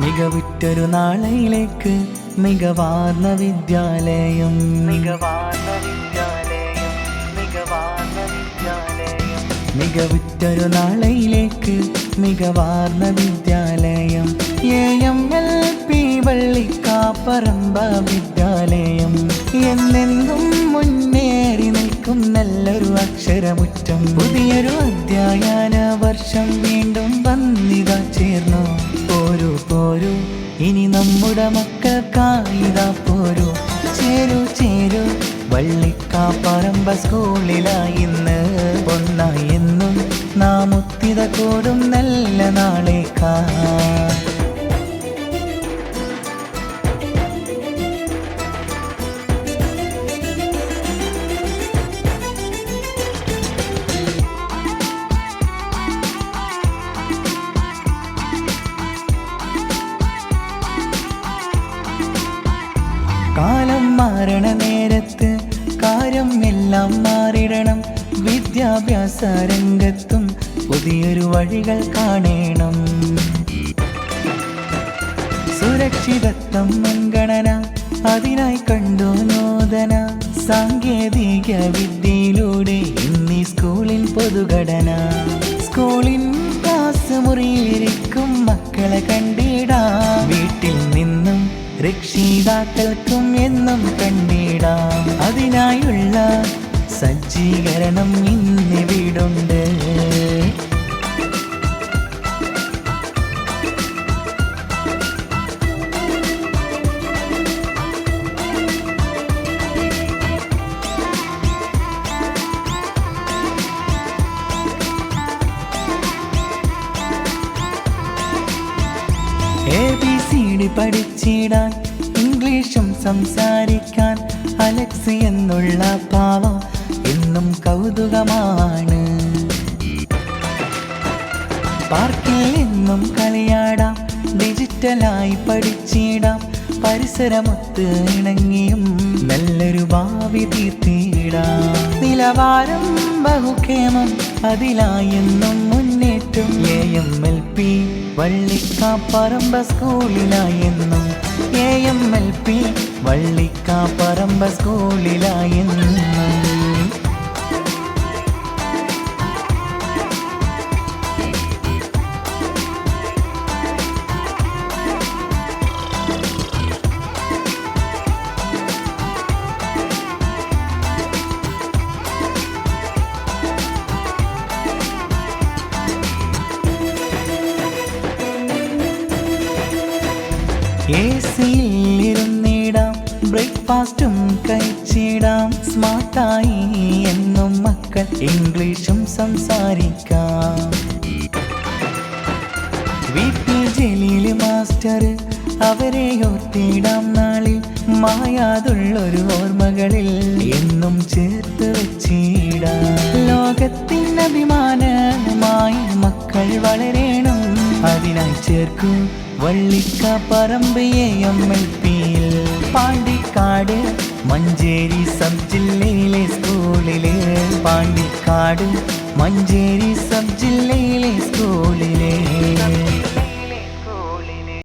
മികവുറ്റൊരു നാളെയിലേക്ക് മികവാർന്ന വിദ്യാലയം, മികവാർന്ന വിദ്യാലയം, മികവാർന്ന വിദ്യാലയം. മികവുറ്റൊരു നാളെയിലേക്ക് മികവാർന്ന വിദ്യാലയം, AMLP വള്ളിക്കാപ്പറമ്പ വിദ്യാലയം. എന്നെന്നും മുന്നേറി നിൽക്കും നല്ലൊരു അക്ഷരമുറ്റം. പുതിയൊരു അധ്യയന വർഷം വീണ്ടും വന്നിതാ ചേർന്നു. പോരൂ പോരൂ ഇനി നമ്മുടെ മക്കൾക്കായിതാ പോരൂ. ചേരൂ ചേരൂ വള്ളിക്കാപ്പറമ്പ സ്കൂളിലായിന്ന്. ഒന്നായി എന്നും നാം ഒത്തിത കൂടും നല്ല നാളേക്കാ. കാലം മാറണ നേരത്ത് കാര്യം എല്ലാം മാറിടണം. വിദ്യാഭ്യാസ രംഗത്തും പുതിയൊരു വഴികൾ കാണണം. സുരക്ഷിതത്വം മുൻഗണന അതിനായി കണ്ടു നൂതന സാങ്കേതിക വിദ്യയിലൂടെ ഇന്നീ സ്കൂളിൻ പൊതുഘടന. സ്കൂളിൻ ക്ലാസ് മുറിയിലിരിക്കും മക്കളെ കണ്ടിടാം. വീട്ടിൽ നിന്നും രക്ഷിതാക്കൾക്കും എന്നും കണ്ടിടാം. അതിനായുള്ള സജ്ജീകരണം ഇന്നിവിടുണ്ട്. ABCD പഠിച്ചിടാൻ ഇംഗ്ലീഷും സംസാരിക്കാൻ അലക്സ് എന്നുള്ള പാവം എന്നും കൗതുകമാണ്. പാർക്കിൽ എന്നും കളിയാടാം, ഡിജിറ്റലായി പഠിച്ചിടാം. പരിസരമൊത്ത് ഇണങ്ങിയും നല്ലൊരു ഭാവി തീർത്തിടാം. നിലവാരം ബഹുക്ഷേമം അതിലായെന്നും മുന്നേറ്റം. AMLP വള്ളിക്കാപ്പറമ്പ സ്കൂളിലായെന്നും. AMLP വള്ളിക്കാപ്പറമ്പ സ്കൂളിലായെന്നും. AC-യിലിരുന്നിടാം, ബ്രേക്ക്ഫാസ്റ്റും കഴിച്ചിടാം. സ്മാർട്ടായി എന്നും മക്കൾ ഇംഗ്ലീഷും സംസാരിക്കാം. VP ജലീൽ മാസ്റ്റർ അവരെ ഓർത്തിടാം നാളിൽ. മായാതുള്ളൊരു ഓർമ്മകളിൽ എന്നും ചേർത്ത് വെച്ചിടാം. ലോകത്തിൻ്റെ അഭിമാനമായി മക്കൾ വളരണം. അതിനായി ചേർക്കൂ വള്ളിക്കാപ്പറമ്പ് AMLP-യിൽ. പാണ്ടിക്കാട് മഞ്ചേരി സബ് ജില്ലയിലെ സ്കൂളില്. പാണ്ടിക്കാട് മഞ്ചേരി